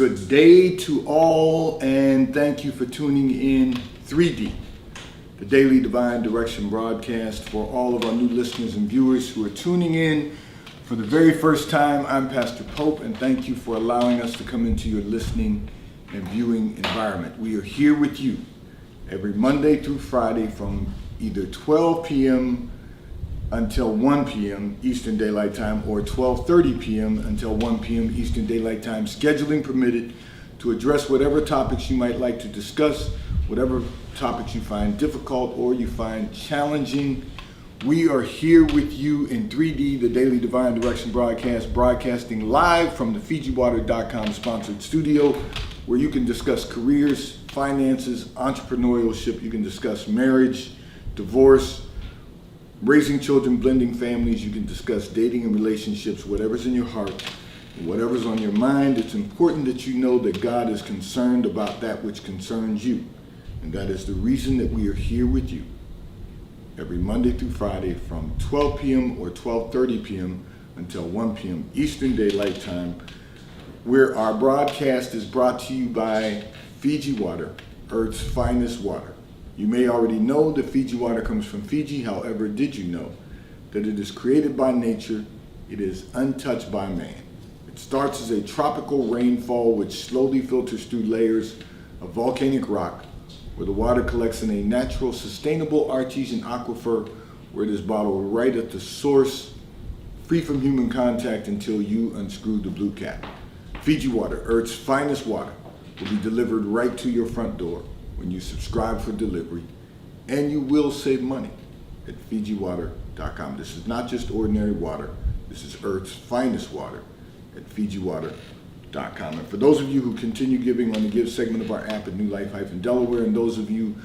Good day to all, and thank you for tuning in 3D, the Daily Divine Direction broadcast. For all of our new listeners and viewers who are tuning in for the very first time, I'm Pastor Pope, and thank you for allowing us to come into your listening and viewing environment. We are here with you every Monday through Friday from either 12 p.m. until 1 p.m. Eastern Daylight Time, or 12:30 p.m. until 1 p.m. Eastern Daylight Time, scheduling permitted, to address whatever topics you might like to discuss, whatever topics you find difficult or you find challenging. We are here with you in 3D, the Daily Divine Direction broadcast, broadcasting live from the FijiWater.com sponsored studio, where you can discuss careers, finances, entrepreneurship. You can discuss marriage, divorce, raising children, blending families. You can discuss dating and relationships, whatever's in your heart, whatever's on your mind. It's important that you know that God is concerned about that which concerns you. And that is the reason that we are here with you every Monday through Friday from 12 p.m. or 12:30 p.m. until 1 p.m. Eastern Daylight Time, where our broadcast is brought to you by Fiji Water, Earth's finest water. You may already know that Fiji water comes from Fiji. However, did you know that it is created by nature? It is untouched by man. It starts as a tropical rainfall which slowly filters through layers of volcanic rock, where the water collects in a natural, sustainable artesian aquifer, where it is bottled right at the source, free from human contact until you unscrew the blue cap. Fiji Water, Earth's finest water, will be delivered right to your front door when you subscribe for delivery, and you will save money at FijiWater.com. This is not just ordinary water. This is Earth's finest water at FijiWater.com. And for those of you who continue giving on the Give segment of our app at New Life-Delaware, and those of you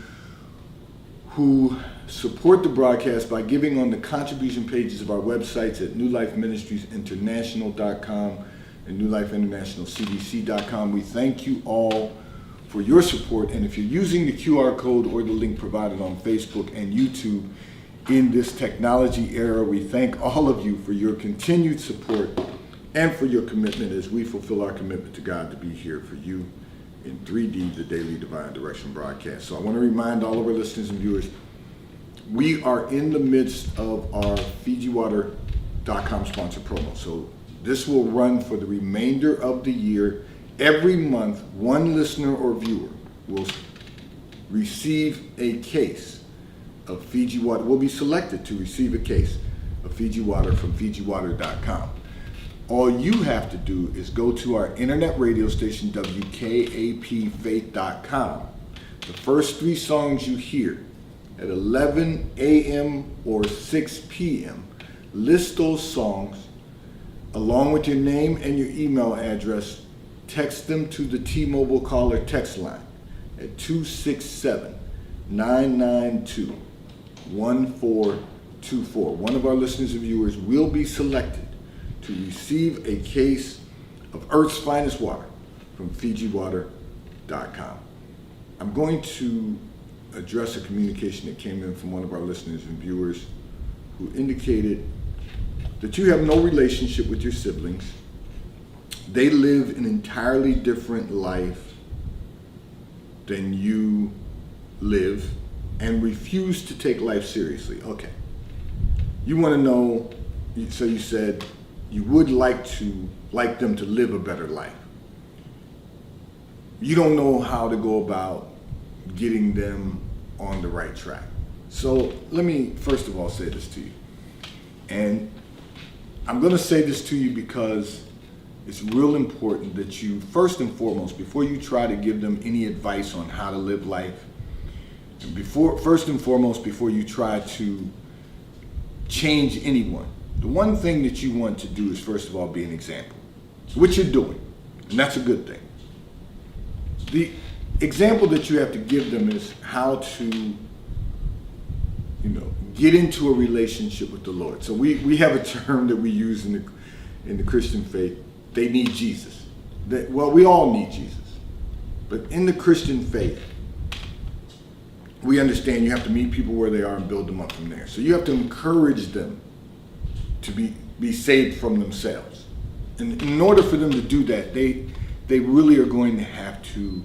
who support the broadcast by giving on the contribution pages of our websites at NewLifeMinistriesInternational.com and NewLifeInternationalCDC.com, we thank you all for your support. And if you're using the QR code or the link provided on Facebook and YouTube in this technology era, we thank all of you for your continued support and for your commitment as we fulfill our commitment to God to be here for you in 3D, the Daily Divine Direction broadcast. So I want to remind all of our listeners and viewers, we are in the midst of our FijiWater.com sponsored promo. So this will run for the remainder of the year. Every month, one listener or viewer will receive a case of Fiji Water, will be selected to receive a case of Fiji Water from FijiWater.com. All you have to do is go to our internet radio station, WKAPfaith.com. The first three songs you hear at 11 a.m. or 6 p.m., list those songs along with your name and your email address. Text them to the T-Mobile caller text line at 267-992-1424. One of our listeners and viewers will be selected to receive a case of Earth's finest water from FijiWater.com. I'm going to address a communication that came in from one of our listeners and viewers who indicated that you have no relationship with your siblings. They live an entirely different life than you live and refuse to take life seriously. Okay. You want to know, so you said you would like them to live a better life. You don't know how to go about getting them on the right track. So let me first of all say this to you. And I'm going to say this to you because it's real important that you, first and foremost, before you try to give them any advice on how to live life, and first and foremost, before you try to change anyone, the one thing that you want to do is, first of all, be an example, which you're doing, and that's a good thing. The example that you have to give them is how to, get into a relationship with the Lord. So we have a term that we use in the Christian faith. They need Jesus. We all need Jesus. But in the Christian faith, we understand you have to meet people where they are and build them up from there. So you have to encourage them to be saved from themselves. And in order for them to do that, they they really are going to have to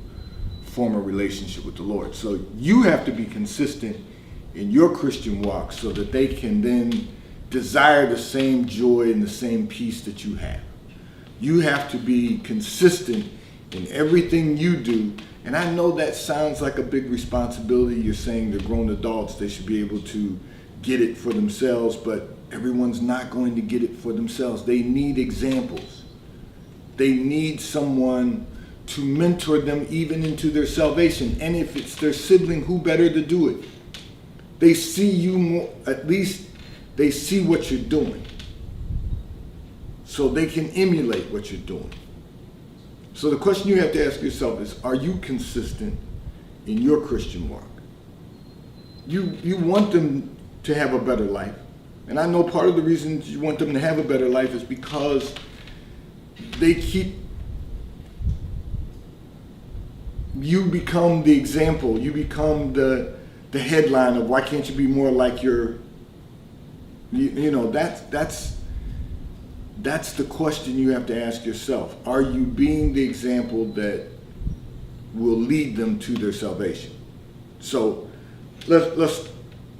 form a relationship with the Lord. So you have to be consistent in your Christian walk so that they can then desire the same joy and the same peace that you have. You have to be consistent in everything you do. And I know that sounds like a big responsibility. You're saying they're grown adults, they should be able to get it for themselves, but everyone's not going to get it for themselves. They need examples. They need someone to mentor them even into their salvation. And if it's their sibling, who better to do it? They see you more, at least they see what you're doing, so they can emulate what you're doing. So the question you have to ask yourself is, are you consistent in your Christian walk? You want them to have a better life. And I know part of the reason you want them to have a better life is because you become the example. You become the headline of why can't you be more like your, that's the question you have to ask yourself. Are you being the example that will lead them to their salvation? So let's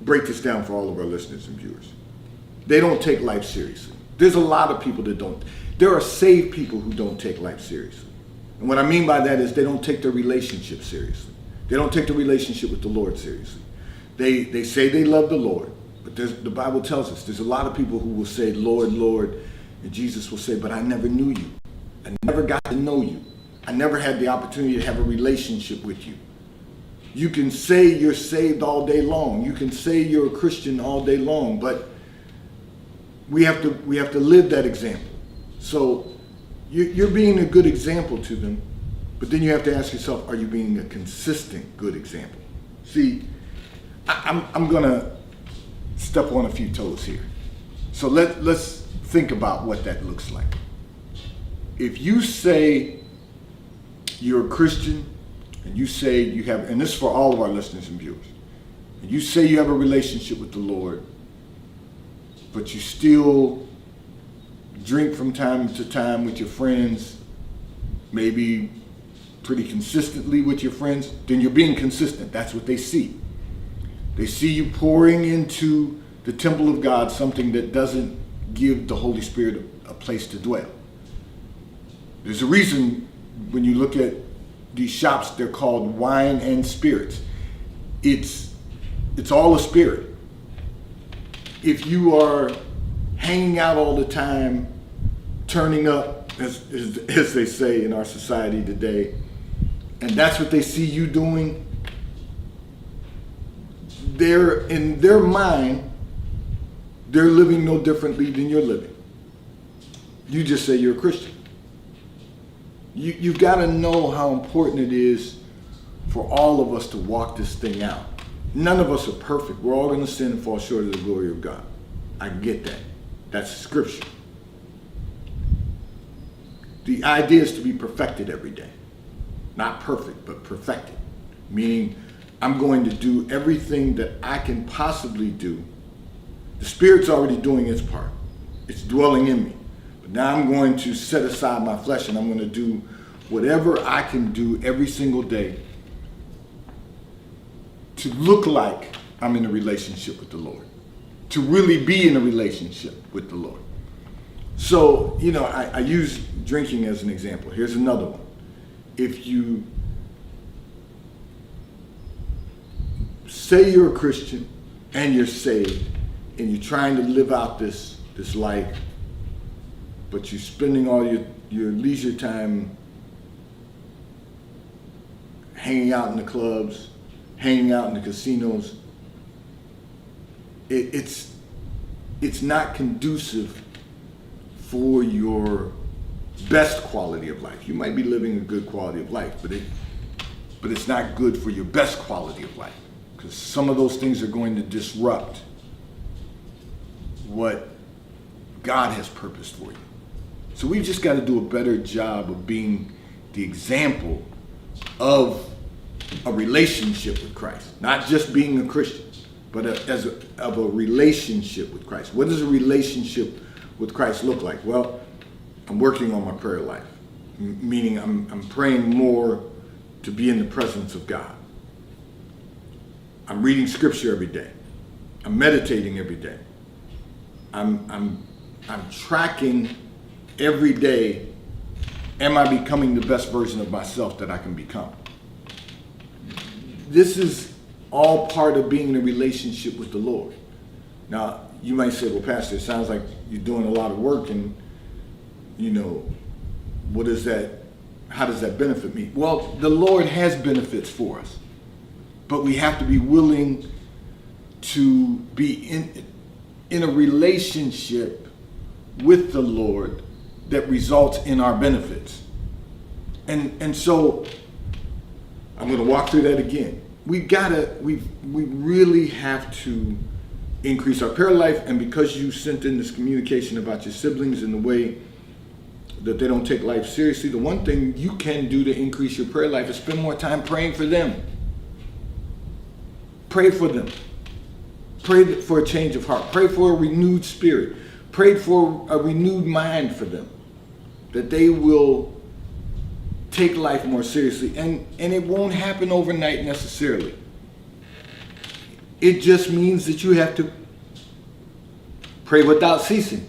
break this down for all of our listeners and viewers. They don't take life seriously. There's a lot of people that don't. There are saved people who don't take life seriously. And what I mean by that is they don't take their relationship seriously. They don't take the relationship with the Lord seriously. They say they love the Lord, but the Bible tells us there's a lot of people who will say, Lord, Lord, and Jesus will say, but I never knew you. I never got to know you. I never had the opportunity to have a relationship with you. You can say you're saved all day long. You can say you're a Christian all day long, but we have to live that example. So you're being a good example to them, but then you have to ask yourself, are you being a consistent good example? See, I'm gonna step on a few toes here. So let's think about what that looks like. If you say you're a Christian, and you say you have, and this is for all of our listeners and viewers, and you say you have a relationship with the Lord, but you still drink from time to time with your friends, maybe pretty consistently with your friends, then you're being consistent. That's what they see. They see you pouring into the temple of God something that doesn't give the Holy Spirit a place to dwell. There's a reason when you look at these shops, they're called wine and spirits. It's all a spirit. If you are hanging out all the time, turning up, as they say in our society today, and that's what they see you doing, in their mind, they're living no differently than you're living. You just say you're a Christian. You've got to know how important it is for all of us to walk this thing out. None of us are perfect. We're all going to sin and fall short of the glory of God. I get that. That's scripture. The idea is to be perfected every day. Not perfect, but perfected. Meaning, I'm going to do everything that I can possibly do. The Spirit's already doing its part. It's dwelling in me. But now I'm going to set aside my flesh and I'm going to do whatever I can do every single day to look like I'm in a relationship with the Lord. To really be in a relationship with the Lord. So, I use drinking as an example. Here's another one. If you say you're a Christian and you're saved and you're trying to live out this life, but you're spending all your leisure time hanging out in the clubs, hanging out in the casinos, it's not conducive for your best quality of life. You might be living a good quality of life, but it's not good for your best quality of life, because some of those things are going to disrupt what God has purposed for you. So we've just got to do a better job of being the example of a relationship with Christ. Not just being a Christian, but of a relationship with Christ. What does a relationship with Christ look like? Well, I'm working on my prayer life. meaning I'm praying more to be in the presence of God. I'm reading scripture every day. I'm meditating every day. I'm tracking every day. Am I becoming the best version of myself that I can become? This is all part of being in a relationship with the Lord. Now, you might say, well, Pastor, it sounds like you're doing a lot of work, and, what is that? How does that benefit me? Well, the Lord has benefits for us, but we have to be willing to be in a relationship with the Lord that results in our benefits. And so I'm going to walk through that again. We really have to increase our prayer life. And because you sent in this communication about your siblings and the way that they don't take life seriously, the one thing you can do to increase your prayer life is spend more time praying for them. Pray for them. Pray for a change of heart. Pray for a renewed spirit. Pray for a renewed mind for them, that they will take life more seriously. And it won't happen overnight necessarily. It just means that you have to pray without ceasing.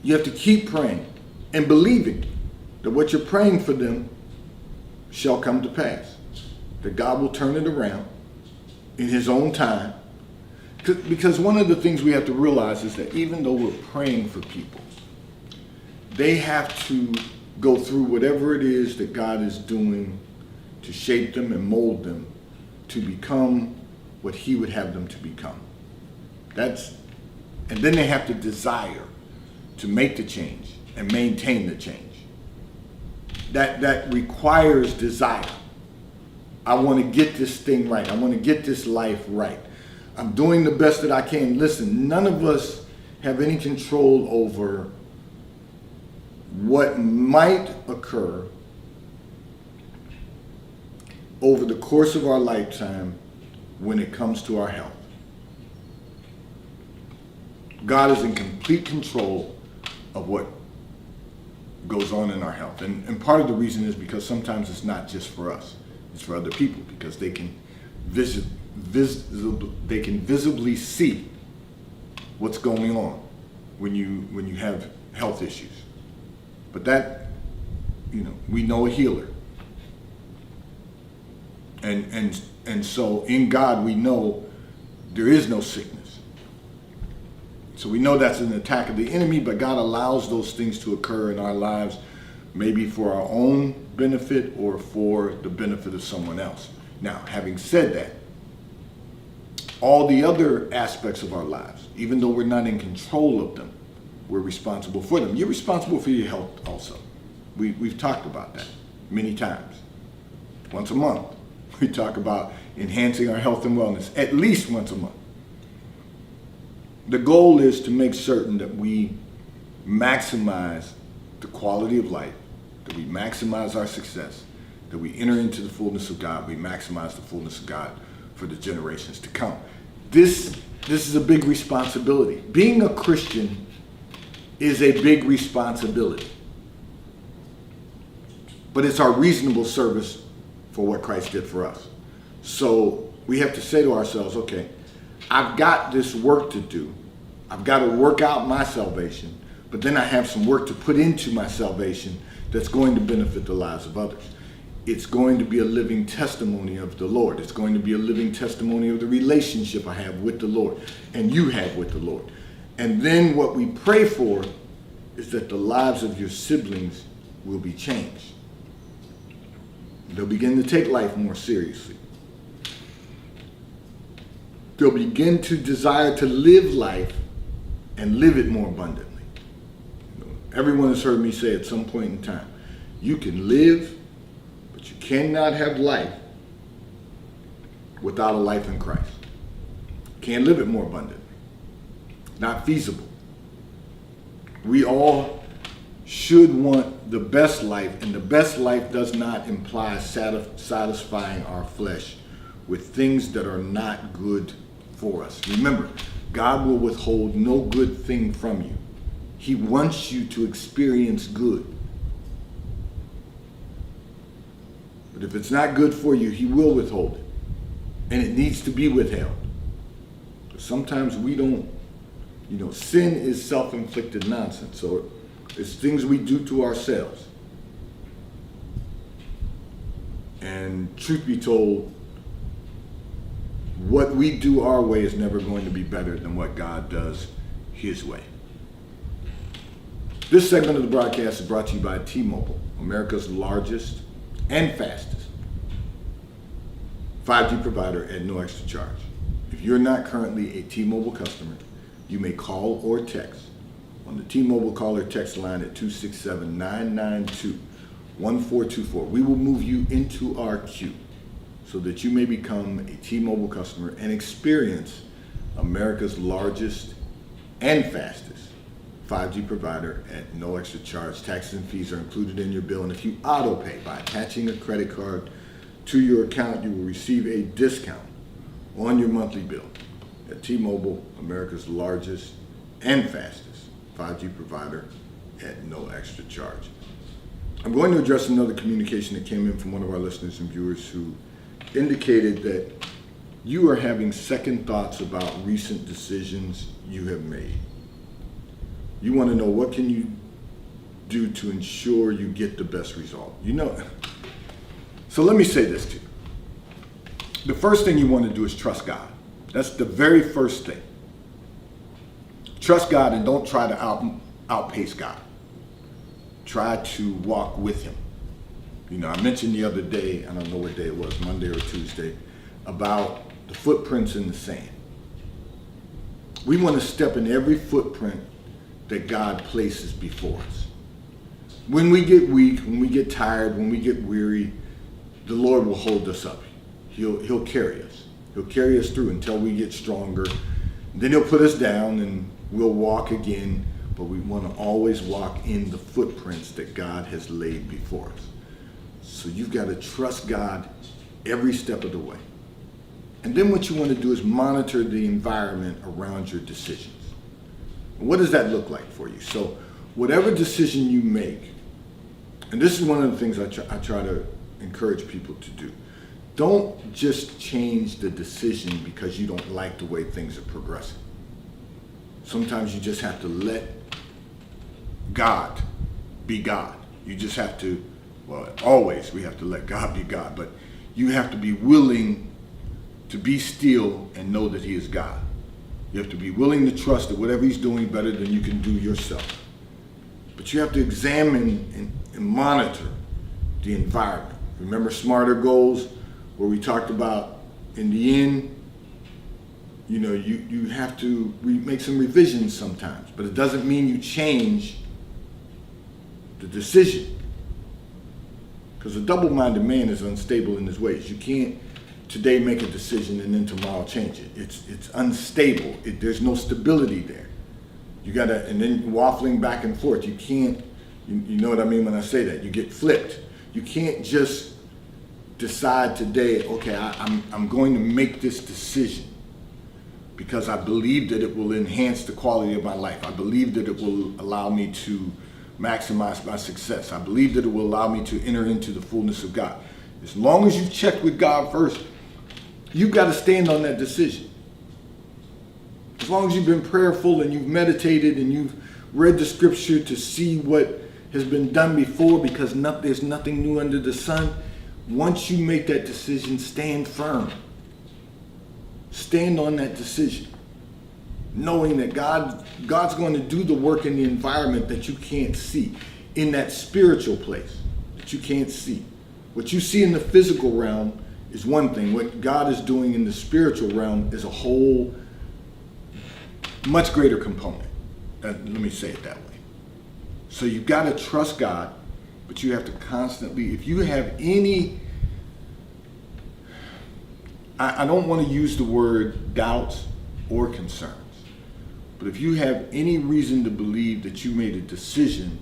You have to keep praying and believing that what you're praying for them shall come to pass, that God will turn it around in his own time. Because one of the things we have to realize is that even though we're praying for people, they have to go through whatever it is that God is doing to shape them and mold them to become what he would have them to become. And then they have to desire to make the change and maintain the change. That requires desire. I want to get this thing right. I want to get this life right. I'm doing the best that I can. Listen, none of us have any control over what might occur over the course of our lifetime when it comes to our health. God is in complete control of what goes on in our health. And part of the reason is because sometimes it's not just for us. It's for other people, because they can visibly see what's going on when you have health issues. But that, we know a healer. And so in God we know there is no sickness. So we know that's an attack of the enemy, but God allows those things to occur in our lives, maybe for our own benefit or for the benefit of someone else. Now, having said that, all the other aspects of our lives, even though we're not in control of them, we're responsible for them. You're responsible for your health also. We've talked about that many times. Once a month, we talk about enhancing our health and wellness, at least once a month. The goal is to make certain that we maximize the quality of life, that we maximize our success, that we enter into the fullness of God, we maximize the fullness of God for the generations to come. This is a big responsibility. Being a Christian is a big responsibility. But it's our reasonable service for what Christ did for us. So we have to say to ourselves, okay, I've got this work to do. I've got to work out my salvation, but then I have some work to put into my salvation that's going to benefit the lives of others. It's going to be a living testimony of the Lord. It's going to be a living testimony of the relationship I have with the Lord and you have with the Lord. And then what we pray for is that the lives of your siblings will be changed. They'll begin to take life more seriously. They'll begin to desire to live life and live it more abundantly. Everyone has heard me say at some point in time, you can live, but you cannot have life without a life in Christ. Can't live it more abundantly. Not feasible. We all should want the best life, and the best life does not imply satisfying our flesh with things that are not good for us. Remember, God will withhold no good thing from you. He wants you to experience good. But if it's not good for you, he will withhold it. And it needs to be withheld. But sometimes we don't, sin is self-inflicted nonsense. So it's things we do to ourselves. And truth be told, what we do our way is never going to be better than what God does his way. This segment of the broadcast is brought to you by T-Mobile, America's largest and fastest 5G provider at no extra charge. If you're not currently a T-Mobile customer, you may call or text on the T-Mobile call or text line at 267-992-1424. We will move you into our queue so that you may become a T-Mobile customer and experience America's largest and fastest 5G provider at no extra charge. Taxes and fees are included in your bill, and if you auto pay by attaching a credit card to your account, you will receive a discount on your monthly bill. At T-Mobile, America's largest and fastest 5G provider at no extra charge. I'm going to address another communication that came in from one of our listeners and viewers who indicated that you are having second thoughts about recent decisions you have made. You want to know, what can you do to ensure you get the best result? So let me say this to you. The first thing you want to do is trust God. That's the very first thing. Trust God and don't try to outpace God. Try to walk with him. I mentioned the other day, I don't know what day it was, Monday or Tuesday, about the footprints in the sand. We want to step in every footprint that God places before us. When we get weak, when we get tired, when we get weary, the Lord will hold us up. He'll carry us. He'll carry us through until we get stronger. Then he'll put us down and we'll walk again. But we want to always walk in the footprints that God has laid before us. So you've got to trust God every step of the way. And then what you want to do is monitor the environment around your decisions. What does that look like for you? So whatever decision you make, and this is one of the things I try to encourage people to do. Don't just change the decision because you don't like the way things are progressing. Sometimes you just have to let God be God. You just have to, always we have to let God be God, but you have to be willing to be still and know that he is God. You have to be willing to trust that whatever he's doing better than you can do yourself. But you have to examine and monitor the environment. Remember Smarter Goals, where we talked about in the end, you have to make some revisions sometimes, but it doesn't mean you change the decision. Because a double-minded man is unstable in his ways. You can't today make a decision and then tomorrow change it. It's unstable. There's no stability there. You gotta, and then waffling back and forth. You can't, you know what I mean when I say that. You get flipped. You can't just decide today, okay, I'm going to make this decision because I believe that it will enhance the quality of my life. I believe that it will allow me to maximize my success. I believe that it will allow me to enter into the fullness of God. As long as you've checked with God first, you've got to stand on that decision. As long as you've been prayerful and you've meditated and you've read the scripture to see what has been done before, because there's nothing new under the sun. Once you make that decision, stand firm. Stand on that decision, knowing that God's going to do the work in the environment that you can't see, in that spiritual place that you can't see. What you see in the physical realm is one thing. What God is doing in the spiritual realm is a whole, much greater component. Let me say it that way. So you've got to trust God, but you have to constantly, if you have any, I don't want to use the word doubts or concerns, but if you have any reason to believe that you made a decision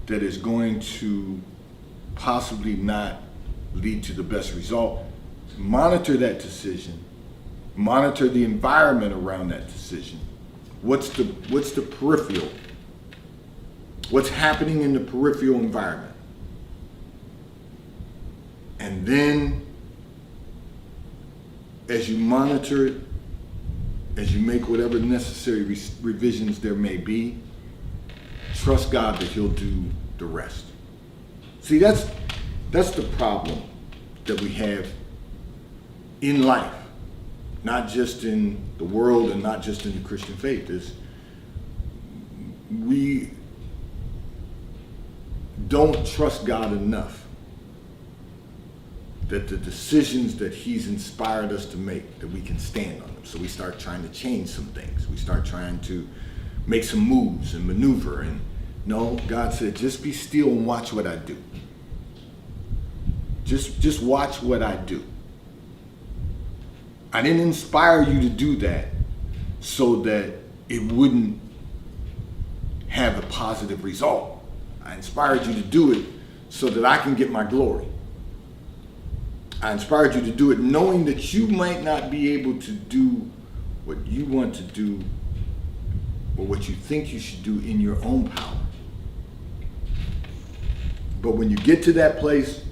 that is going to possibly not lead to the best result, monitor that decision, monitor the environment around that decision. What's the peripheral? What's happening in the peripheral environment? And then, as you monitor it, as you make whatever necessary revisions there may be, trust God that He'll do the rest. See, that's the problem that we have in life, not just in the world and not just in the Christian faith, is we don't trust God enough that the decisions that He's inspired us to make, that we can stand on them. So we start trying to change some things. We start trying to make some moves and maneuver. And no, God said, just be still and watch what I do. Just watch what I do. I didn't inspire you to do that so that it wouldn't have a positive result. I inspired you to do it so that I can get my glory. I inspired you to do it knowing that you might not be able to do what you want to do or what you think you should do in your own power. But when you get to that place,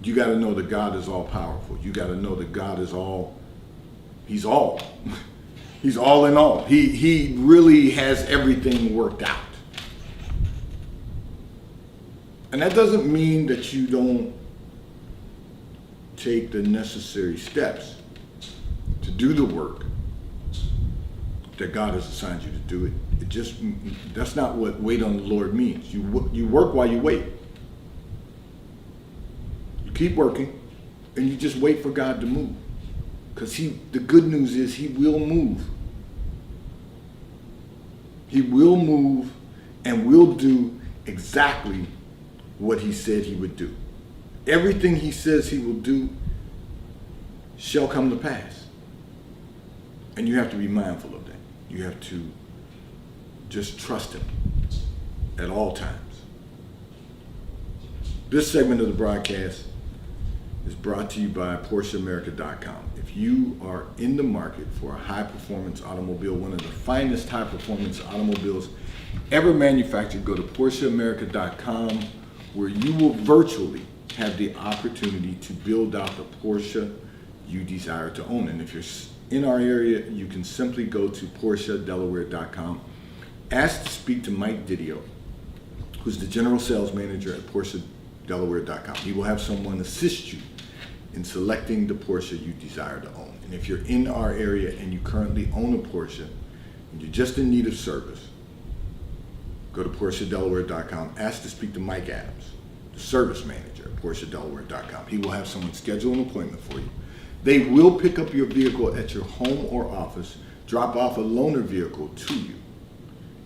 you got to know that God is all powerful. You got to know that God is all, He's all. He's all in all. He really has everything worked out. And that doesn't mean that you don't take the necessary steps to do the work that God has assigned you to do. That's not what wait on the Lord means. You work while you wait. You keep working and you just wait for God to move. Because the good news is He will move. He will move and will do exactly what He said He would do. Everything He says He will do shall come to pass. And you have to be mindful of that. You have to just trust Him at all times. This segment of the broadcast is brought to you by PorscheAmerica.com. If you are in the market for a high-performance automobile, one of the finest high-performance automobiles ever manufactured, go to PorscheAmerica.com, where you will virtually have the opportunity to build out the Porsche you desire to own. And if you're in our area, you can simply go to PorscheDelaware.com, ask to speak to Mike Didio, who's the general sales manager at PorscheDelaware.com. He will have someone assist you in selecting the Porsche you desire to own. And if you're in our area and you currently own a Porsche and you're just in need of service, go to PorscheDelaware.com, ask to speak to Mike Adams, the service manager at PorscheDelaware.com. He will have someone schedule an appointment for you. They will pick up your vehicle at your home or office, drop off a loaner vehicle to you,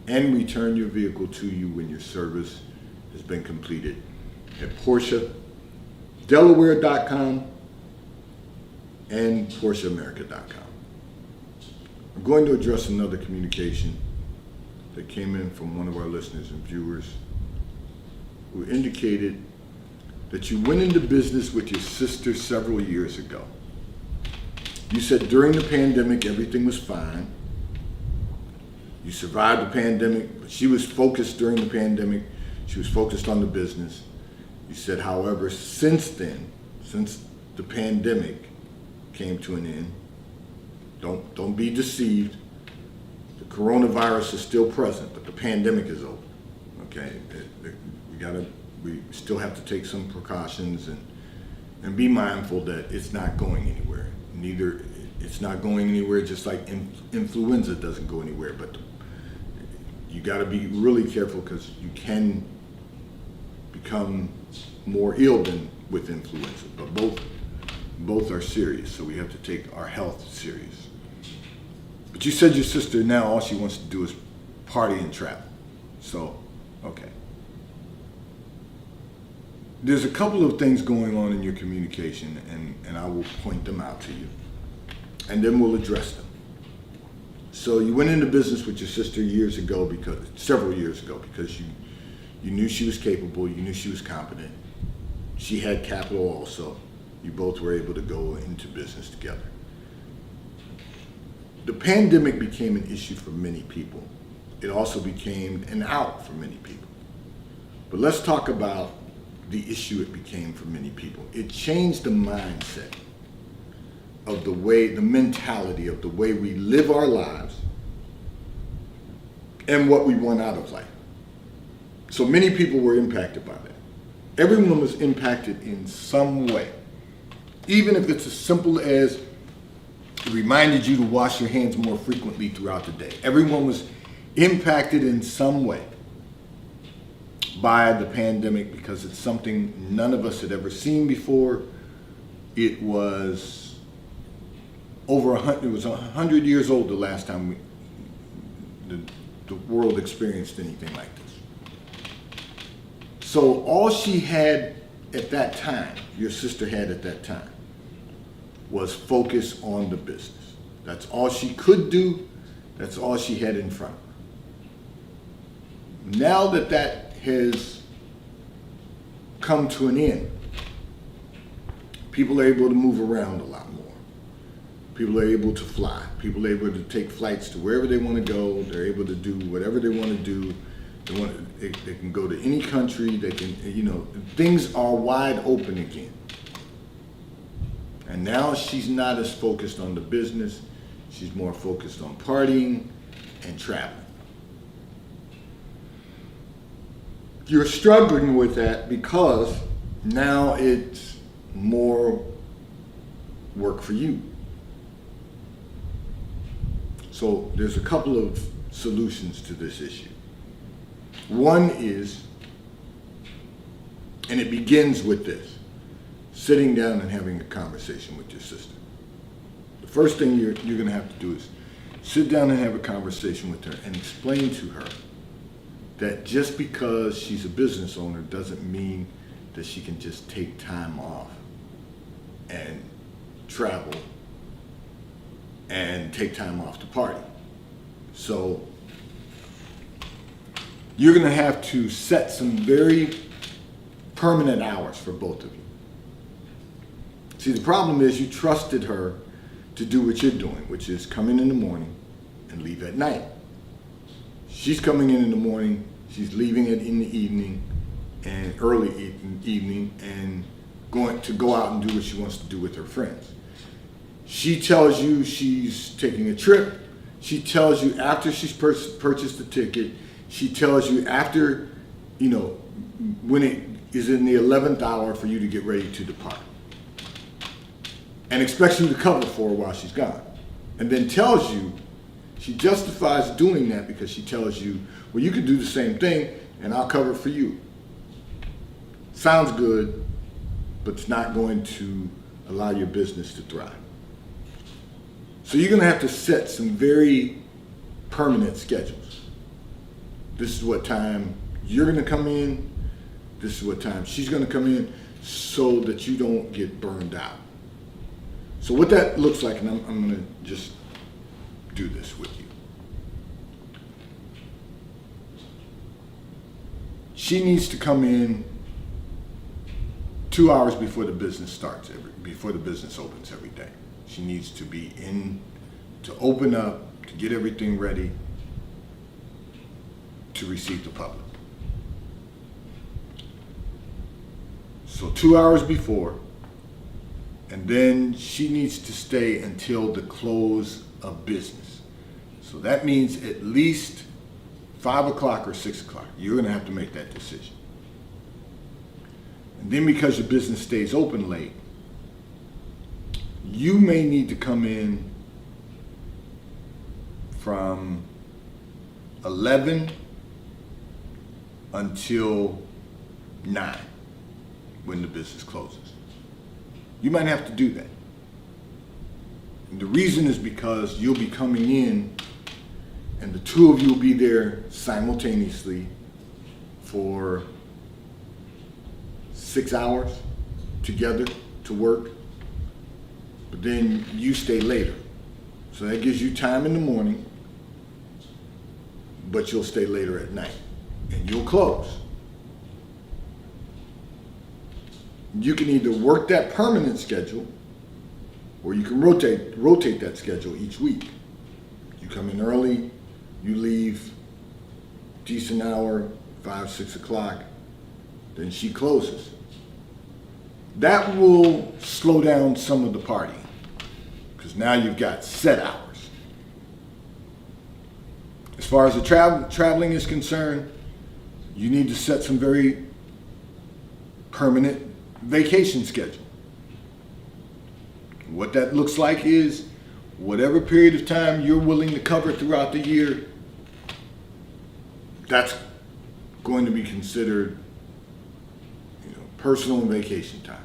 and return your vehicle to you when your service has been completed at PorscheDelaware.com and PorscheAmerica.com. I'm going to address another communication that came in from one of our listeners and viewers who indicated that you went into business with your sister several years ago. You said during the pandemic everything was fine. You survived the pandemic, but she was focused during the pandemic. She was focused on the business. You said, however, since then, since the pandemic came to an end, don't be deceived. The coronavirus is still present, but the pandemic is over. Okay, we still have to take some precautions and be mindful that it's not going anywhere. It's not going anywhere, just like influenza doesn't go anywhere. But you got to be really careful because you can become more ill than with influenza. But both are serious, so we have to take our health serious. But you said your sister now all she wants to do is party and travel. So, okay. There's a couple of things going on in your communication, and I will point them out to you, and then we'll address them. So you went into business with your sister several years ago, because you knew she was capable, you knew she was competent. She had capital also. You both were able to go into business together. The pandemic became an issue for many people. It also became an out for many people. But let's talk about the issue it became for many people. It changed the mindset of the mentality of the way we live our lives and what we want out of life. So many people were impacted by that. Everyone was impacted in some way. Even if it's as simple as it reminded you to wash your hands more frequently throughout the day. Everyone was impacted in some way by the pandemic because it's something none of us had ever seen before. It was over 100 years old the last time the world experienced anything like this. So all she had at that time, your sister had at that time, was focus on the business. That's all she could do. That's all she had in front of her. Now that that has come to an end, people are able to move around a lot more. People are able to fly. People are able to take flights to wherever they want to go. They're able to do whatever they want to do. They can go to any country. They can, things are wide open again. And now she's not as focused on the business. She's more focused on partying and traveling. You're struggling with that because now it's more work for you. So there's a couple of solutions to this issue. One is, and it begins with this, sitting down and having a conversation with your sister. The first thing you're going to have to do is sit down and have a conversation with her and explain to her that just because she's a business owner doesn't mean that she can just take time off and travel and take time off to party. So you're going to have to set some very permanent hours for both of you. See, the problem is you trusted her to do what you're doing, which is come in the morning and leave at night. She's coming in the morning, she's leaving it in the evening and early evening and going to go out and do what she wants to do with her friends. She tells you she's taking a trip. She tells you after she's purchased the ticket. She tells you after, when it is in the 11th hour for you to get ready to depart. And expects you to cover for her while she's gone. And then tells you, she justifies doing that because she tells you, well, you can do the same thing and I'll cover for you. Sounds good, but it's not going to allow your business to thrive. So you're going to have to set some very permanent schedules. This is what time you're going to come in. This is what time she's going to come in so that you don't get burned out. So what that looks like, and I'm going to just do this with you. She needs to come in 2 hours before the business starts, before the business opens every day. She needs to be in to open up, to get everything ready to receive the public. So 2 hours before, and then she needs to stay until the close of business. So that means at least 5 o'clock or 6 o'clock. You're going to have to make that decision. And then because your business stays open late, you may need to come in from 11 until 9 when the business closes. You might have to do that. And the reason is because you'll be coming in and the two of you will be there simultaneously for 6 hours together to work, but then you stay later. So that gives you time in the morning, but you'll stay later at night and you'll close. You can either work that permanent schedule or you can rotate that schedule each week. You come in early, you leave decent hour, 5, 6 o'clock, then she closes. that will slow down some of the partying because now you've got set hours. As far as the traveling is concerned, you need to set some very permanent vacation schedule. What that looks like is whatever period of time you're willing to cover throughout the year, that's going to be considered, personal and vacation time.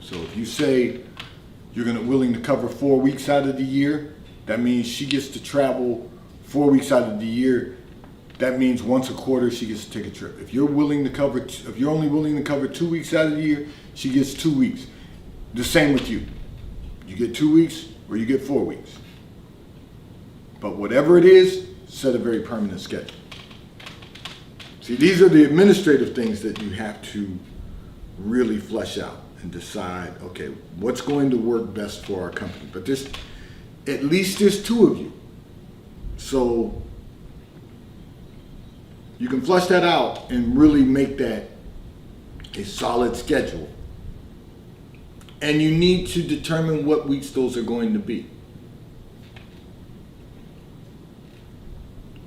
So if you say you're willing to cover 4 weeks out of the year, that means she gets to travel 4 weeks out of the year. That means once a quarter she gets to take a trip. If you're only willing to cover 2 weeks out of the year, she gets 2 weeks. The same with you. You get 2 weeks or you get 4 weeks. But whatever it is, set a very permanent schedule. See, these are the administrative things that you have to really flesh out and decide, okay, what's going to work best for our company. But at least there's 2 of you. So you can flesh that out and really make that a solid schedule. And you need to determine what weeks those are going to be.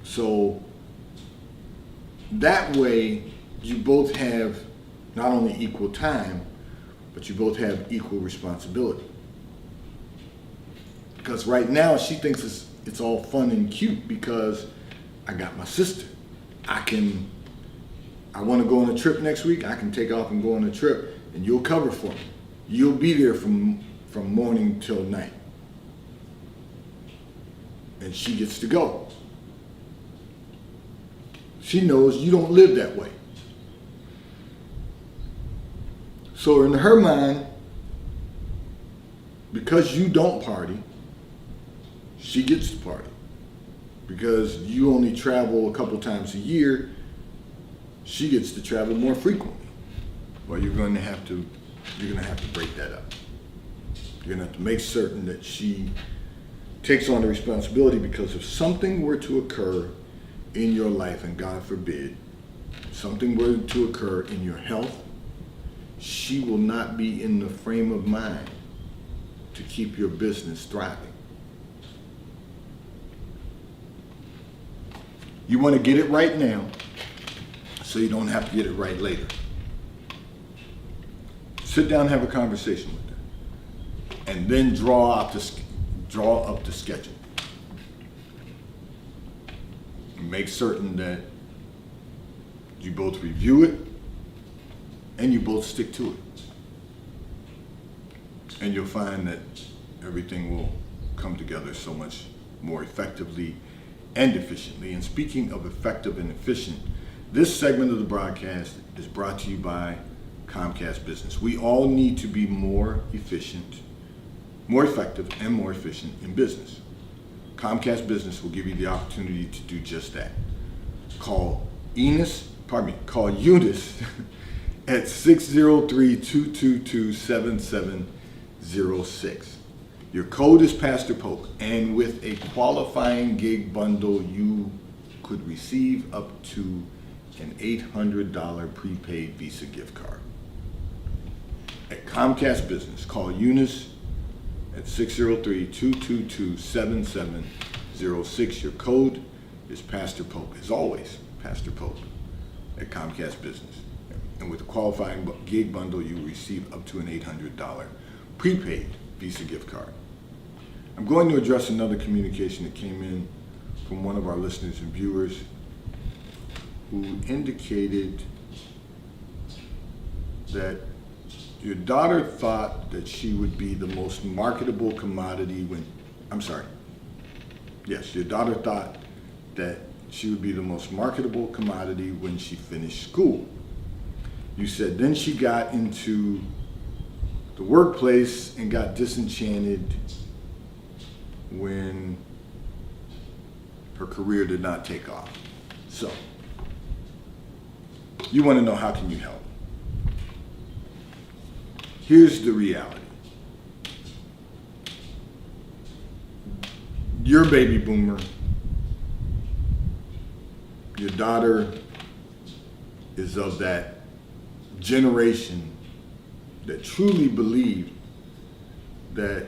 So that way you both have not only equal time, but you both have equal responsibility. Because right now she thinks it's all fun and cute because I got my sister. I want to go on a trip next week, I can take off and go on a trip and you'll cover for me. You'll be there from morning till night. And she gets to go. She knows you don't live that way. So in her mind, because you don't party, she gets to party. Because you only travel a couple times a year, she gets to travel more frequently. Well, you're going to have to break that up. You're going to have to make certain that she takes on the responsibility, because if something were to occur in your life, and God forbid, something were to occur in your health, she will not be in the frame of mind to keep your business thriving. You want to get it right now so you don't have to get it right later. Sit down and have a conversation with her, and then draw up the schedule. Make certain that you both review it and you both stick to it. And you'll find that everything will come together so much more effectively and efficiently. And speaking of effective and efficient, this segment of the broadcast is brought to you by Comcast Business. We all need to be more efficient, more effective, and more efficient in business. Comcast Business will give you the opportunity to do just that. Call Eunice at 603-222-7706. Your code is Pastor Poke, and with a qualifying gig bundle, you could receive up to an $800 prepaid Visa gift card. At Comcast Business, call Eunice at 603-222-7706. Your code is Pastor Poke. As always, Pastor Poke at Comcast Business. And with a qualifying gig bundle, you will receive up to an $800 prepaid Visa gift card. I'm going to address another communication that came in from one of our listeners and viewers who indicated that your daughter thought that she would be the most marketable commodity your daughter thought that she would be the most marketable commodity when she finished school. You said then she got into the workplace and got disenchanted when her career did not take off. So, you want to know, how can you help? Here's the reality. You're a baby boomer. Your daughter is of that generation that truly believed that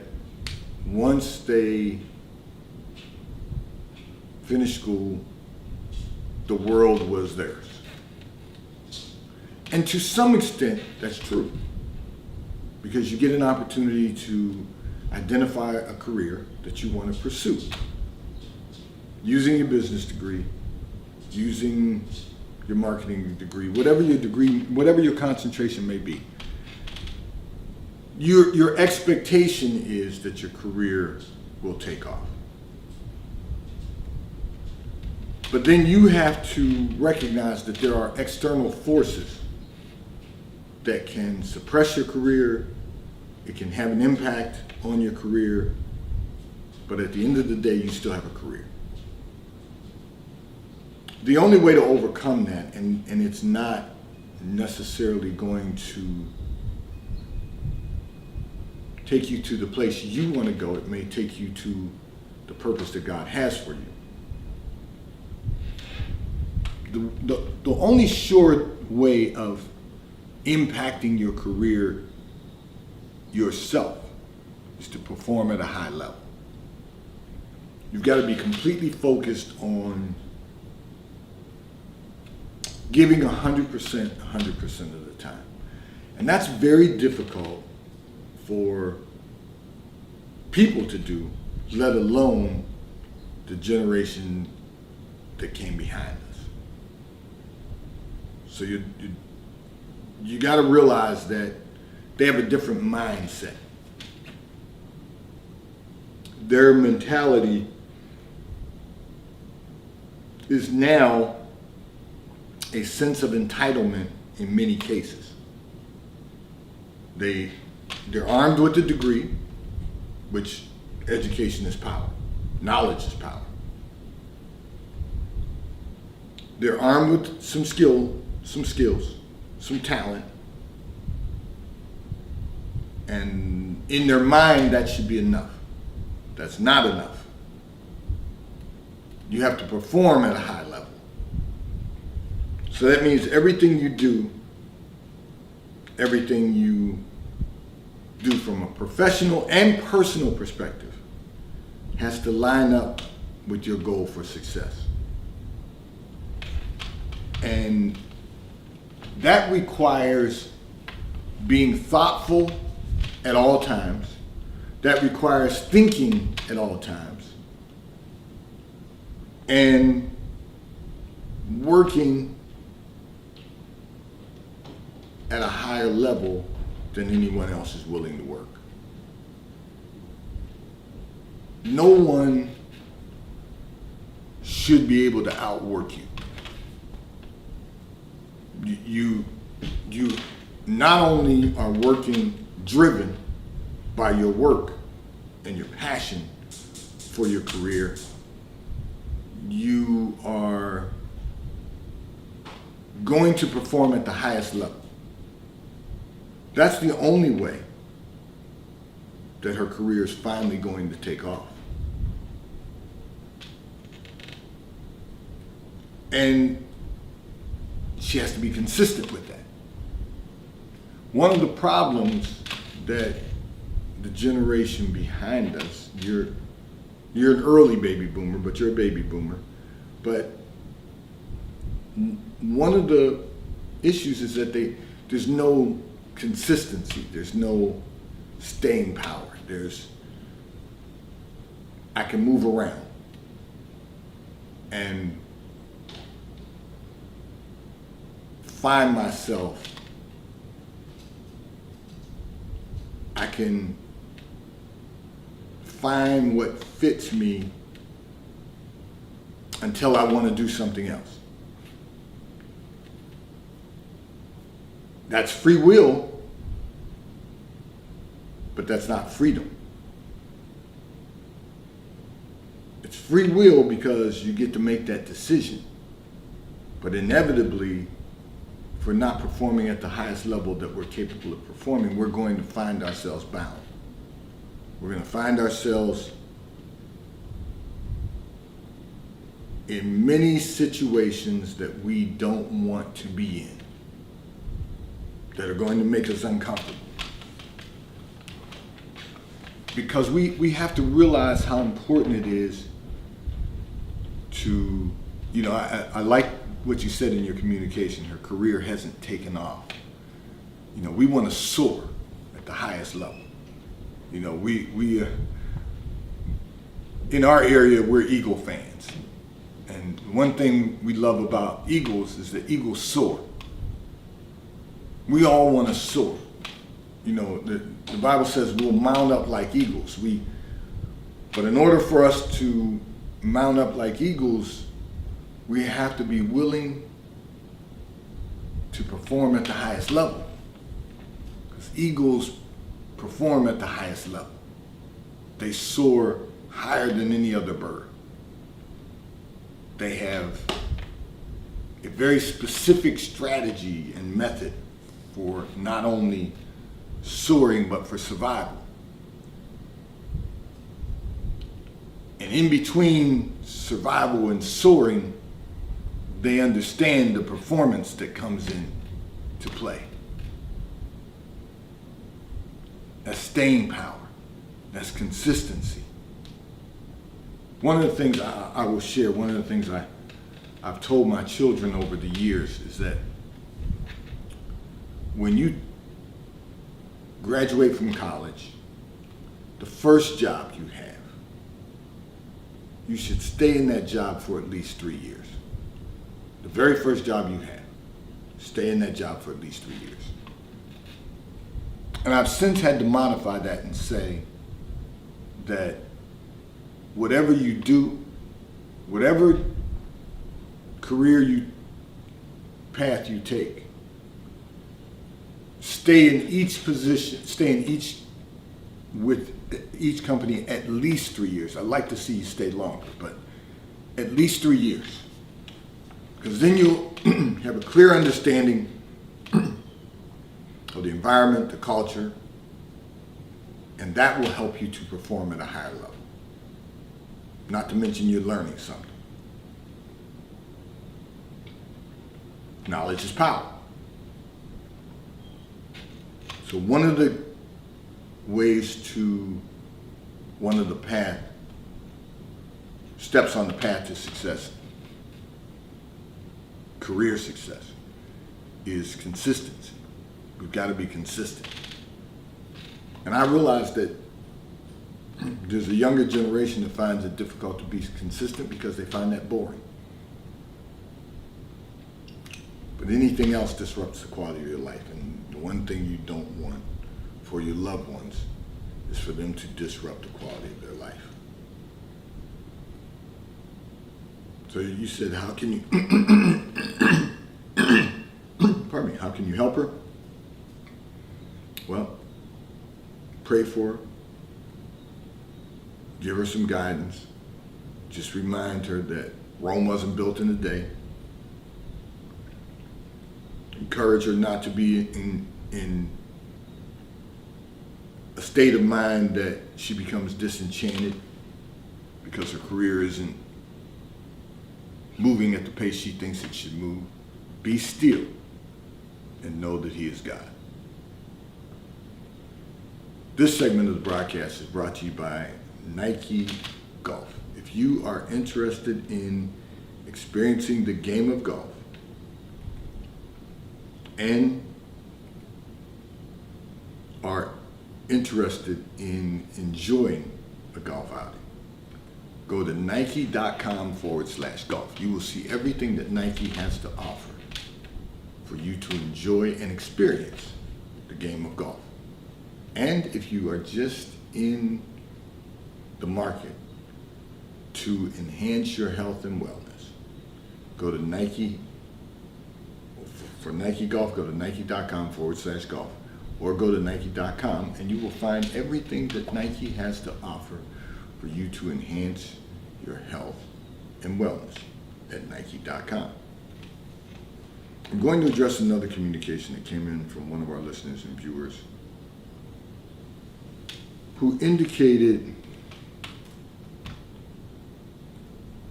once they finished school, the world was theirs. And to some extent, that's true, because you get an opportunity to identify a career that you want to pursue using your business degree, using your marketing degree, whatever your concentration may be. Your expectation is that your career will take off. But then you have to recognize that there are external forces that can suppress your career. It can have an impact on your career, but at the end of the day, you still have a career. The only way to overcome that, and it's not necessarily going to take you to the place you want to go, it may take you to the purpose that God has for you. The only sure way of impacting your career yourself is to perform at a high level. You've got to be completely focused on giving 100% of the time. And that's very difficult for people to do, let alone the generation that came behind us. So you got to realize that they have a different mindset. Their mentality is now a sense of entitlement in many cases. They're armed with a degree, which education is power. Knowledge is power. They're armed with some skills, some talent, and in their mind that should be enough. That's not enough. You have to perform at a high level. So that means everything you do from a professional and personal perspective has to line up with your goal for success. And that requires being thoughtful at all times. That requires thinking at all times. And working at a higher level than anyone else is willing to work. No one should be able to outwork you. You not only are working driven by your work and your passion for your career, you are going to perform at the highest level. That's the only way that her career is finally going to take off. And she has to be consistent with that. One of the problems that the generation behind us, you're an early baby boomer, but you're a baby boomer. But one of the issues is that there's no consistency, there's no staying power. I can move around and find myself. I can find what fits me until I want to do something else. That's free will, but that's not freedom. It's free will because you get to make that decision. But inevitably, if we're not performing at the highest level that we're capable of performing, we're going to find ourselves bound. We're going to find ourselves in many situations that we don't want to be in. that are going to make us uncomfortable. Because we have to realize how important it is to, I like what you said in your communication. Her career hasn't taken off. We want to soar at the highest level. We in our area, we're Eagle fans. And one thing we love about Eagles is that Eagles soar. We all want to soar. The Bible says we'll mount up like eagles. But in order for us to mount up like eagles, we have to be willing to perform at the highest level. Because eagles perform at the highest level. They soar higher than any other bird. They have a very specific strategy and method for not only soaring, but for survival. And in between survival and soaring, they understand the performance that comes in to play. That's staying power. That's consistency. One of the things I will share, one of the things I've told my children over the years is that when you graduate from college, the first job you have, you should stay in that job for at least 3 years. The very first job you have, stay in that job for at least 3 years. And I've since had to modify that and say that whatever you do, whatever career path you take, stay in each position, with each company at least 3 years. I'd like to see you stay longer, but at least 3 years. Because then you'll have a clear understanding of the environment, the culture, and that will help you to perform at a higher level. Not to mention you're learning something. Knowledge is power. So one of the steps on the path to success, career success, is consistency. We've got to be consistent. And I realize that there's a younger generation that finds it difficult to be consistent because they find that boring. But anything else disrupts the quality of your life. And the one thing you don't want for your loved ones is for them to disrupt the quality of their life. So you said, how can you, pardon me, how can you help her? Well, pray for her. Give her some guidance. Just remind her that Rome wasn't built in a day. Encourage her not to be in a state of mind that she becomes disenchanted because her career isn't moving at the pace she thinks it should move. Be still and know that He is God. This segment of the broadcast is brought to you by Nike Golf. If you are interested in experiencing the game of golf and are interested in enjoying a golf outing, go to Nike.com/golf. You will see everything that Nike has to offer for you to enjoy and experience the game of golf. And if you are just in the market to enhance your health and wellness, go to Nike. For Nike Golf, go to Nike.com/golf or go to Nike.com and you will find everything that Nike has to offer for you to enhance your health and wellness at Nike.com. I'm going to address another communication that came in from one of our listeners and viewers who indicated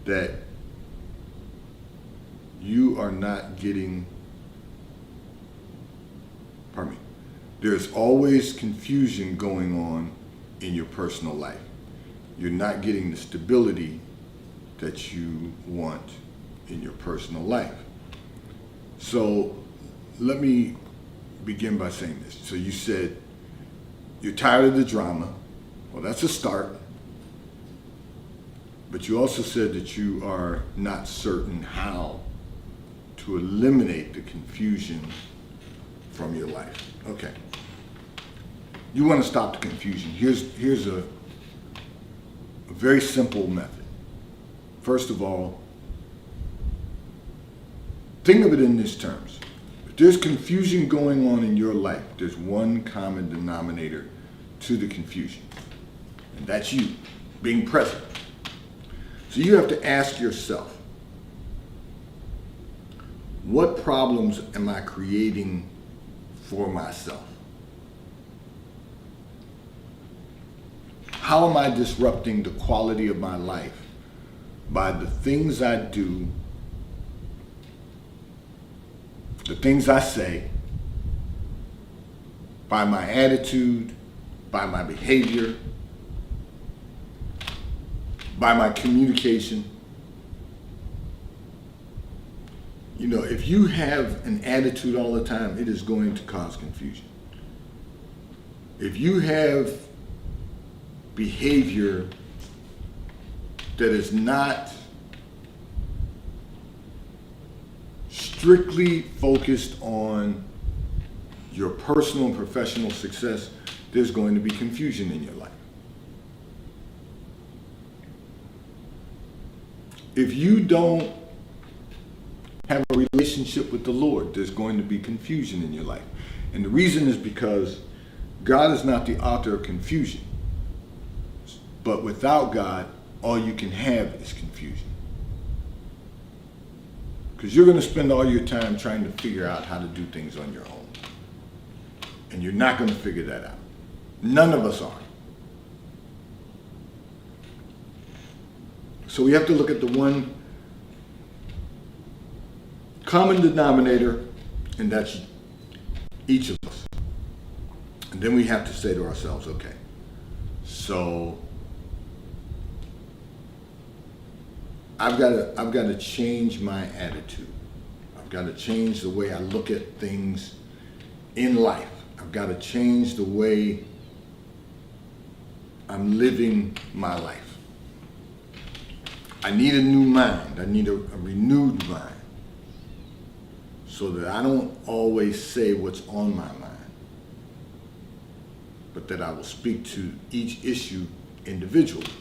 that There's always confusion going on in your personal life. You're not getting the stability that you want in your personal life. So let me begin by saying this. So you said you're tired of the drama. Well, that's a start. But you also said that you are not certain how to eliminate the confusion from your life. Okay. You want to stop the confusion. Here's a very simple method. First of all, think of it in these terms. If there's confusion going on in your life, there's one common denominator to the confusion, and that's you being present. So you have to ask yourself, what problems am I creating for myself? How am I disrupting the quality of my life by the things I do, the things I say, by my attitude, by my behavior, by my communication? You know, if you have an attitude all the time, it is going to cause confusion. If you have behavior that is not strictly focused on your personal and professional success, there's going to be confusion in your life. If you don't have a relationship with the Lord, there's going to be confusion in your life. And the reason is because God is not the author of confusion. But without God, all you can have is confusion. Because you're going to spend all your time trying to figure out how to do things on your own. And you're not going to figure that out. None of us are. So we have to look at the one common denominator, and that's each of us. And then we have to say to ourselves, okay, so I've got to change my attitude. I've got to change the way I look at things in life. I've got to change the way I'm living my life. I need a new mind. I need a renewed mind, so that I don't always say what's on my mind, but that I will speak to each issue individually.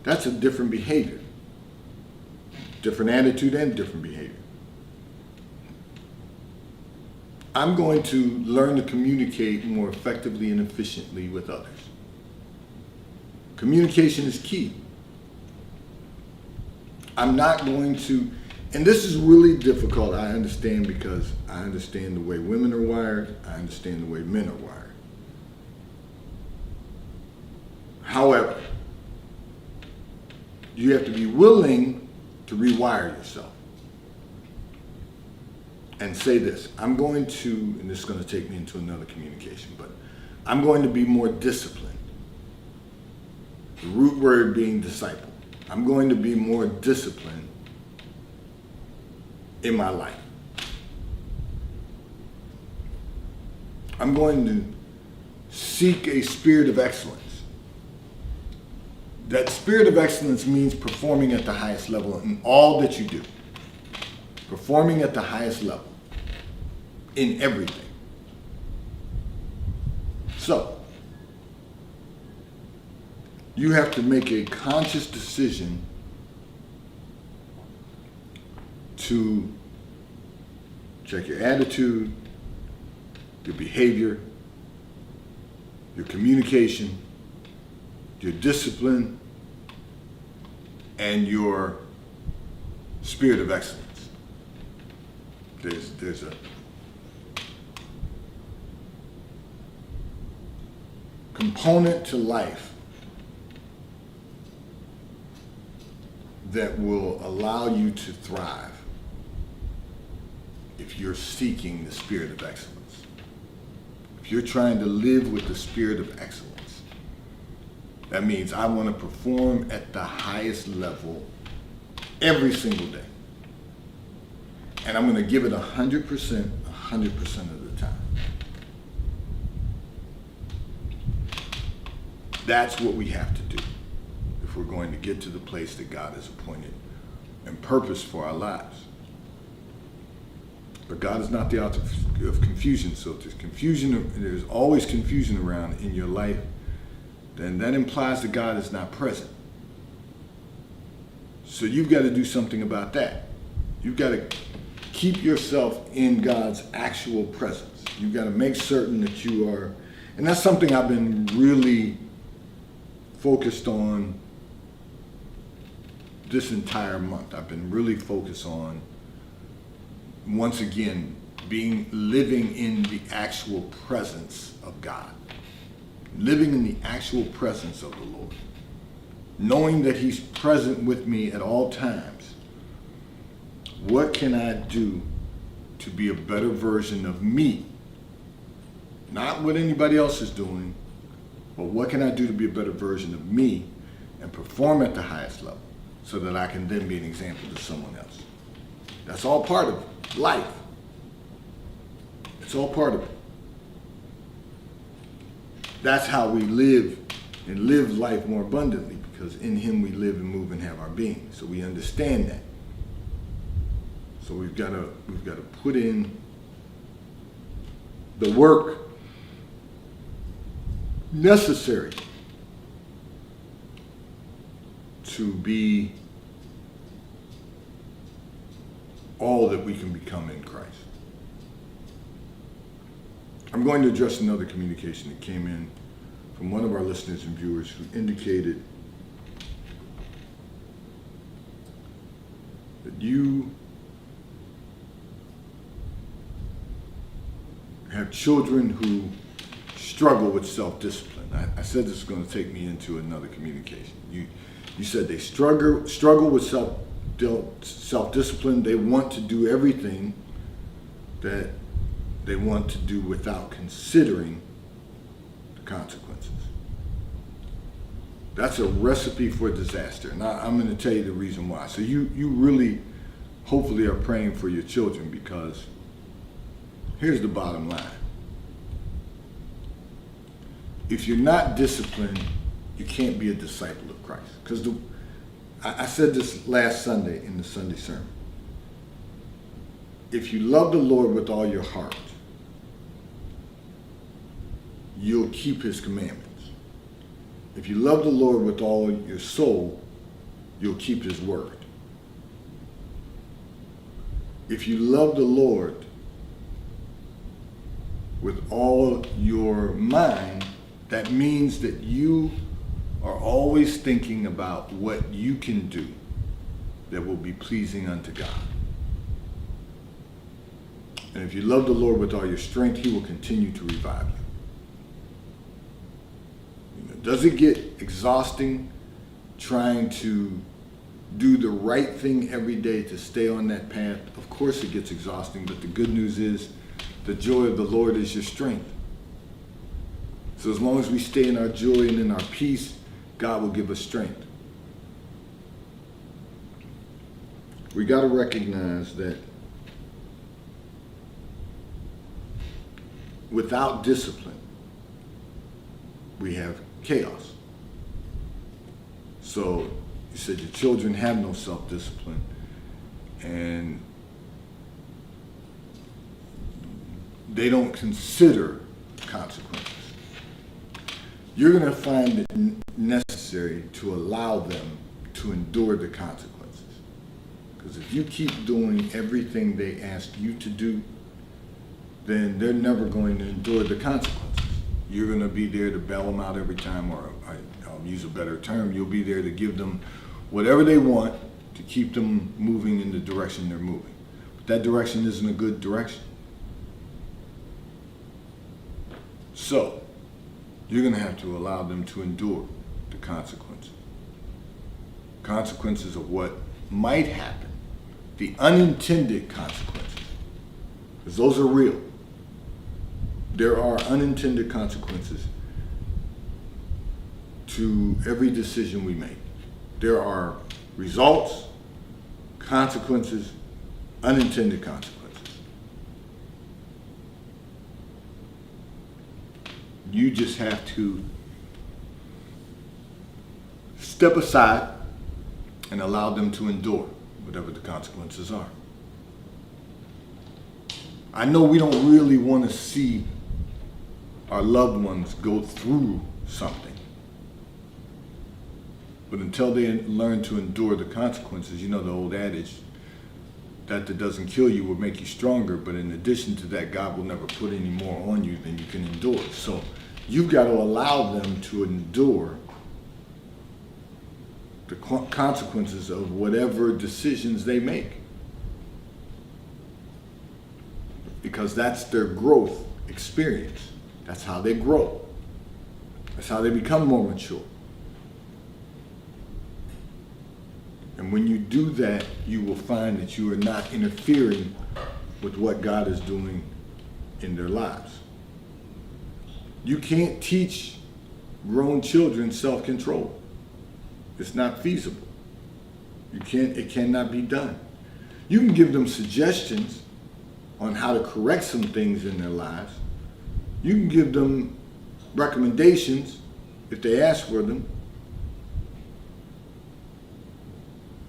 That's a different behavior, different attitude and different behavior. I'm going to learn to communicate more effectively and efficiently with others. Communication is key. I'm not going to, and this is really difficult, I understand, because I understand the way women are wired, I understand the way men are wired. However, you have to be willing to rewire yourself and say this: I'm going to, and this is going to take me into another communication, but I'm going to be more disciplined. The root word being disciple. I'm going to be more disciplined in my life. I'm going to seek a spirit of excellence. That spirit of excellence means performing at the highest level in all that you do. Performing at the highest level in everything. So, you have to make a conscious decision to check your attitude, your behavior, your communication, your discipline, and your spirit of excellence. There's a component to life that will allow you to thrive if you're seeking the spirit of excellence. if you're trying to live with the spirit of excellence, that means I want to perform at the highest level every single day. And I'm going to give it 100%, 100% of the time. That's what we have to do if we're going to get to the place that God has appointed and purposed for our lives. But God is not the author of confusion. So if there's confusion, there's always confusion around in your life, then that implies that God is not present. So you've got to do something about that. You've got to keep yourself in God's actual presence. You've got to make certain that you are, and that's something I've been really focused on this entire month. I've been really focused on, once again, living in the actual presence of God. Living in the actual presence of the Lord. Knowing that He's present with me at all times. What can I do to be a better version of me? Not what anybody else is doing, but what can I do to be a better version of me and perform at the highest level so that I can then be an example to someone else? That's all part of life. It's all part of it. That's how we live and live life more abundantly, because in Him we live and move and have our being. So we understand that. So we've got to put in the work necessary to be all that we can become in Christ. I'm going to address another communication that came in from one of our listeners and viewers who indicated that you have children who struggle with self-discipline. I said this is going to take me into another communication. You said they struggle with self-discipline. They want to do everything that they want to do without considering the consequences. That's a recipe for disaster. And I'm going to tell you the reason why. So you really, hopefully, are praying for your children, because here's the bottom line. If you're not disciplined, you can't be a disciple of Christ. Because I said this last Sunday in the Sunday sermon. If you love the Lord with all your heart, you'll keep His commandments. If you love the Lord with all your soul, you'll keep His word. If you love the Lord with all your mind, that means that you are always thinking about what you can do that will be pleasing unto God. And if you love the Lord with all your strength, He will continue to revive you. Does it get exhausting trying to do the right thing every day to stay on that path? Of course it gets exhausting, but the good news is the joy of the Lord is your strength. So as long as we stay in our joy and in our peace, God will give us strength. We got to recognize that without discipline, we have chaos. So you said your children have no self-discipline, and they don't consider consequences. You're going to find it necessary to allow them to endure the consequences. Because if you keep doing everything they ask you to do, then they're never going to endure the consequences. You're going to be there to bail them out every time, or I'll use a better term, you'll be there to give them whatever they want to keep them moving in the direction they're moving. But that direction isn't a good direction. So, you're going to have to allow them to endure the consequences. Consequences of what might happen. The unintended consequences. Because those are real. There are unintended consequences to every decision we make. There are results, consequences, unintended consequences. You just have to step aside and allow them to endure whatever the consequences are. I know we don't really want to see our loved ones go through something. But until they learn to endure the consequences, you know the old adage, that doesn't kill you will make you stronger, but in addition to that, God will never put any more on you than you can endure. So you've got to allow them to endure the consequences of whatever decisions they make. Because that's their growth experience. That's how they grow. That's how they become more mature. And when you do that, you will find that you are not interfering with what God is doing in their lives. You can't teach grown children self-control. It's not feasible. It cannot be done. You can give them suggestions on how to correct some things in their lives. You can give them recommendations if they ask for them.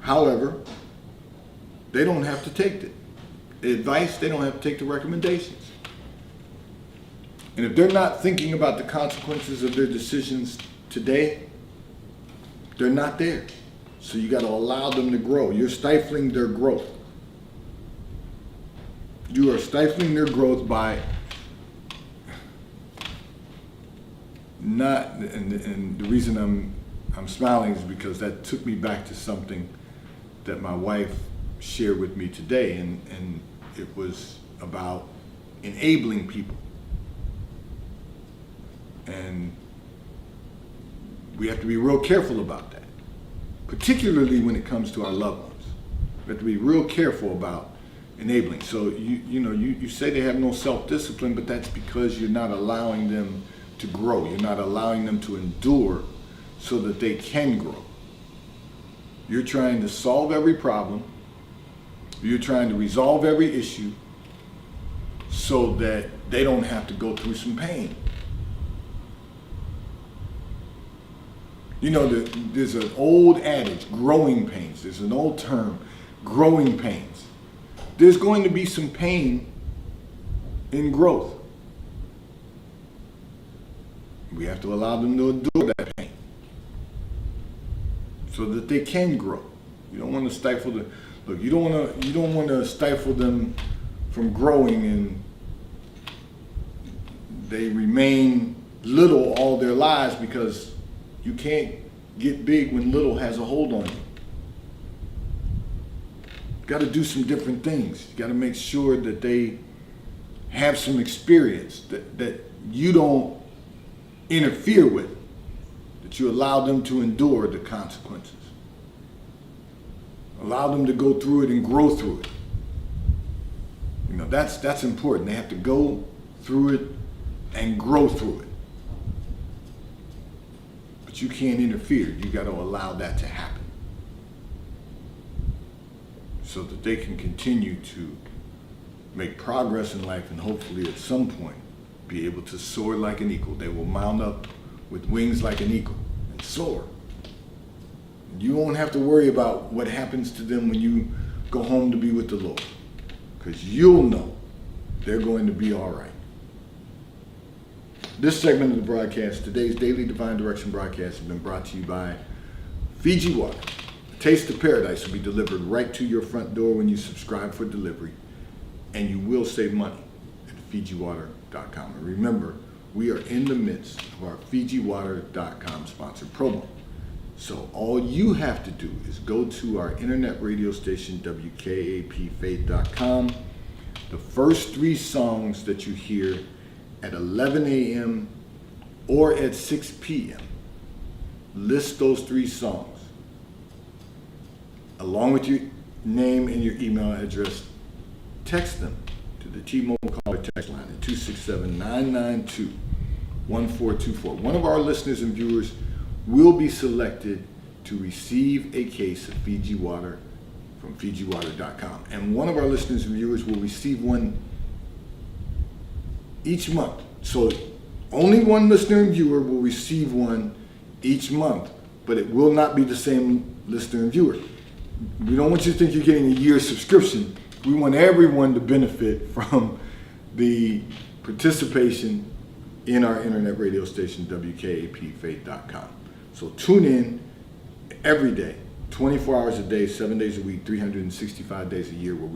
However, they don't have to take the advice, they don't have to take the recommendations. And if they're not thinking about the consequences of their decisions today, they're not there. So you got to allow them to grow. You're stifling their growth. You are stifling their growth by not, and the reason I'm smiling is because that took me back to something that my wife shared with me today, and it was about enabling people. And we have to be real careful about that, particularly when it comes to our loved ones. We have to be real careful about enabling. So you say they have no self-discipline, but that's because you're not allowing them to grow. You're not allowing them to endure so that they can grow. You're trying to solve every problem. You're trying to resolve every issue so that they don't have to go through some pain. You know, there's an old adage, growing pains. There's an old term, growing pains. There's going to be some pain in growth. We have to allow them to endure that pain so that they can grow. You don't want to stifle the look. You don't want to stifle them from growing and they remain little all their lives, because you can't get big when little has a hold on you. You got to do some different things. You got to make sure that they have some experience that you don't interfere with, that you allow them to endure the consequences. Allow them to go through it and grow through it. You know, that's important. They have to go through it and grow through it. But you can't interfere. You got to allow that to happen so that they can continue to make progress in life and hopefully at some point be able to soar like an eagle. They will mount up with wings like an eagle and soar. You won't have to worry about what happens to them when you go home to be with the Lord, because you'll know they're going to be all right. This segment of the broadcast, today's Daily Divine Direction broadcast, has been brought to you by Fiji Water. A taste of paradise will be delivered right to your front door when you subscribe for delivery, and you will save money at FijiWater.com. And remember, we are in the midst of our FijiWater.com sponsored promo. So all you have to do is go to our internet radio station, WKAPfaith.com. The first 3 songs that you hear at 11 a.m. or at 6 p.m., list those 3 songs along with your name and your email address. Text them to to the T-Mobile caller text line at 267-992-1424. One of our listeners and viewers will be selected to receive a case of Fiji water from FijiWater.com. And one of our listeners and viewers will receive one each month. So only one listener and viewer will receive one each month, but it will not be the same listener and viewer. We don't want you to think you're getting a year's subscription. We want everyone to benefit from the participation in our internet radio station, WKAPFaith.com. So tune in every day, 24 hours a day, 7 days a week, 365 days a year, where we